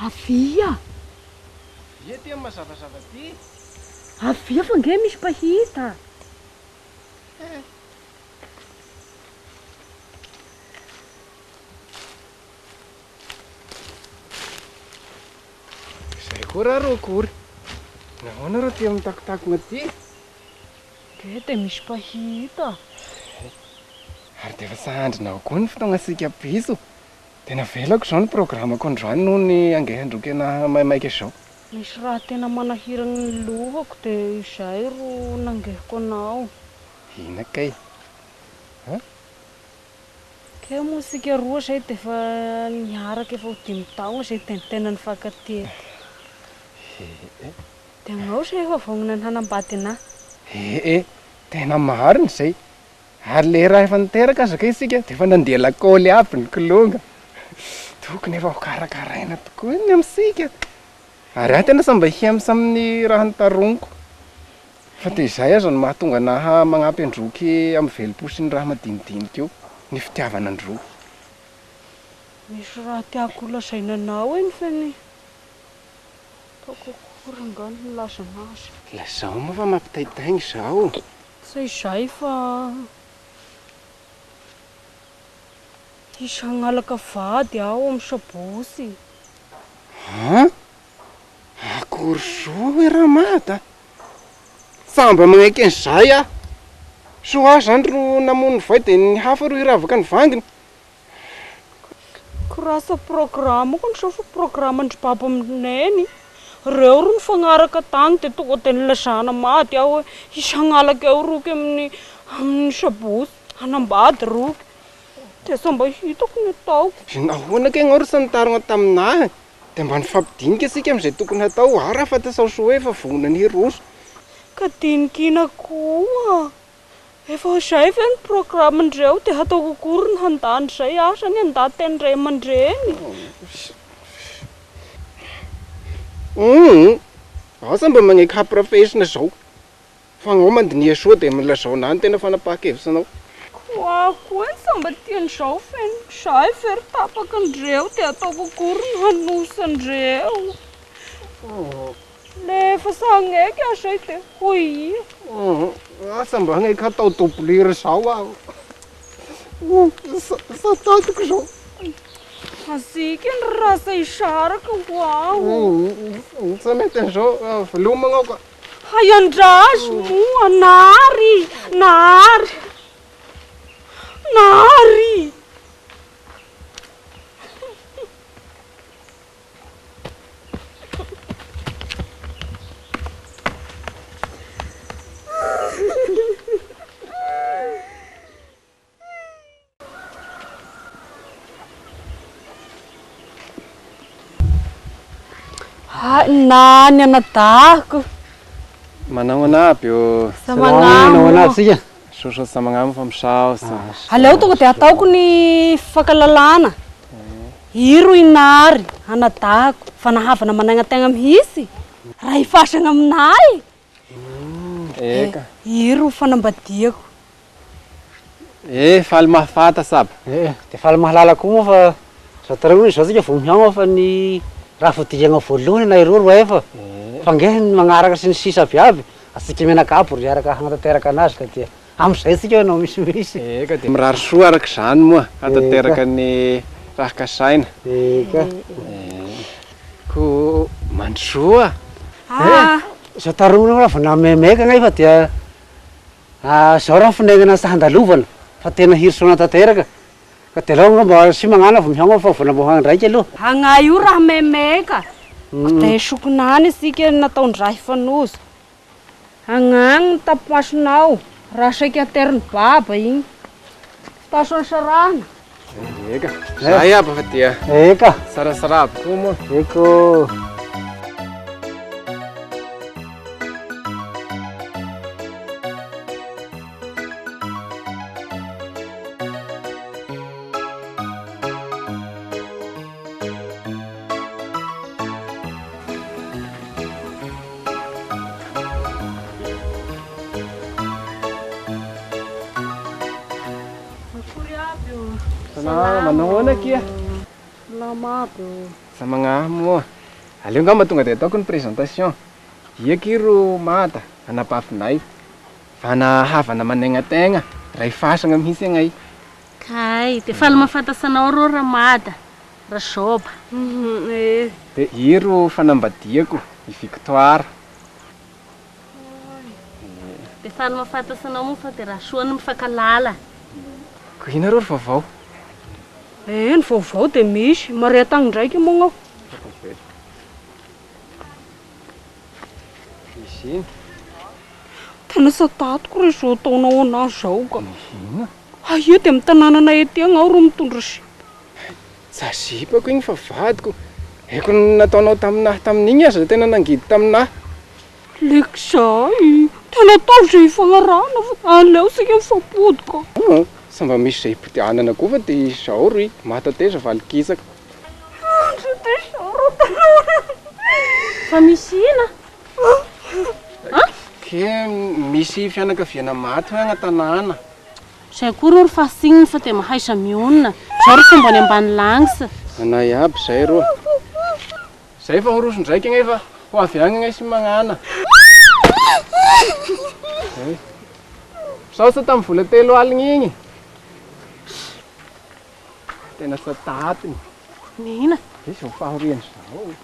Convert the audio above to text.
Avia! Avia ty mazavazava ty. Avia fa nge misy mpahita. Izay koa raha rô akory. Nahoana rô ty mitakotakona ty? Nge dia misy mpahita. Ary dia efa sahandrinao koa ny fotoagnasika piso. Tena velako izao ny programako androany noho ny angehandrokena maimaika izao. Misy raha tena manahirana ny lohako dia izay ro nangehiko anao. Ina kay? Ke moa sika roa izay dia efa niaraka efa ho 5 taona izay tena nifankatia. Dia anao izay efa vognona ny hanambady anahy. Tena marina izay. Ary le raha efa niteraka azaka isika dia efa nandeha lakôly aby ny kolonga. Tokony efa ho karakaraina tokoa ny amintsika. Ary aho tena samba hiamsa amin'ny raha nitaroniko. Fa dia izay aza no mahatonga anahy magnampy androky amin'ny velom-po sy ny raha madinidinika io. Ny fitiavana androky. Misy raha tiako lazaina anao eny fa ny taoko akory angano ny lazanazy. Lazao moa fa mampitaitaigna izao. Tsy izay fa hisy hangalaka vady aho amin'ny sabosy. Akory zo raha mata. Samba magnaiky an'izay aho. So aho zany ro namono vai dia ny hafa ro hiravaka ny vanginy. Korasa programa koa ny fa programandry baba aminay. Reo ro nifagnaraka tany dia tonga dia nilazana maty aho hoe hisy hangalaka eo roky amin'ny sabosy. Hanambady roky. Dia samba hitako ny ataoko. Nahoana kay ianao ro sanitarina taminahy. Dia mba nifampidinika isika amin'izay tokony hatao. Ara fa tasao so hoe efa vonona ny roso. Ka dinikina koa. Efa izay ve ny programandreo dia hataoko akory ny handany izay asa ny handany teny ray aman-dreny. Asa mba magnaiky haprofesina izao. Fa anao mandinia soa dia milazao anany tena fanapahakevitsanao. Koa ny samba tian'izao feno. Izay fery tapaka andreo dia ataoko akory ny hanosandreo. Nefa sagnaiky aho izay dia hoy. Asa mba hagnaiky hatao doblera izao aho. Satatiko izao. Asika ny rasa isaraka ho aho. Sa mety an'izao velomagna ao ka. Hay andraso moa, nary. Nany anadahako. Manao anaby io. Manao anaby sika. Soso sa magnamo fa misaosa. Aleo tonga dia ataoko ny fankalalana. Iro inary anadahako fa nahavana managna-tegna mihitsy. Raha ifasagna aminahy. Eka. Iro fanambadiako. Faly mahafata saba. Dia faly mahalala koa moa fa zao tarao izao sika vao mihamma fa ny raha fodilagna voalohany na iroro efa. Fa nge ny magnaraka sy ny sisa abiaby. Asika menakapo ry araka hanatanteraka anazy ka dia amin'izay sika anao misimisy. Eka dia mirary soa araka izany moa hanatanteraka ny raha kasaina. Eka. Ko mandroa. Zao tarona raha vao namemeka ngay fa dia zao raha finainana sy handalovana fa tena hirisoana tanteraka. Ka dia alao mba sy magnana vao mihamma fa vonambohana ndraiky aloha. Hagna io raha memeka. Dia sokonany asika nataon-draha ifanozo. Hagnany ny tapomasonao. Raha saika aterin'ny baba igny. Tasony sarana. Eka, zay aby fa dia Eka, sarasara aby koa moa. eko. Salama, manao ahoana kia? Salama aby. Sa magnahy moa. Aleo ngamba tonga dia ataoko ny présentation. Iaky ro mata, anapafinay. Fa nahavana manegnategna, ray fasagna mihitsy agnay. Kay, de faly mahafantasanao rô Ramada, Rasoba. Eh. Dia iro fanambadiako, i Victoire. De faly mahafantasanao moa fa de Rasoa no mifankalala. Ko ina rô ry vaovao? Ny vaovao dia misy. Maria-tagny ndraiky moa. Misy iny? Tena satatiko ry izao ataonao anazy zao ka. Ina? Io dia amin'ny tanànana ety agny aho ro mitondra sipa. Tsa sipako igny fa vadiko. Eko nataonao taminahy tamin'igny aza tena nangidy taminahy. Leko zay. Tena tao zay ifagnarahana fa aleo sika mifampody ka. Samba misy zay potianana koa fa dia izao ry matateza Valin Kitsaka. Fa misy ina? Ke misy fianakaviana maty hoe agnatanàna. Zay koa rô ry fasigniny fa de mahaisa mionona. Zao ry fomba any ambany langisa. Anay aby zay rô. Zay fa horoso ndraiky agnay fa ho avy agny agnay sy magnana. Sao sa tamin'ny vola 3 aligna igny. Tena sa tatiny. Nina? Izy fahoriany zao.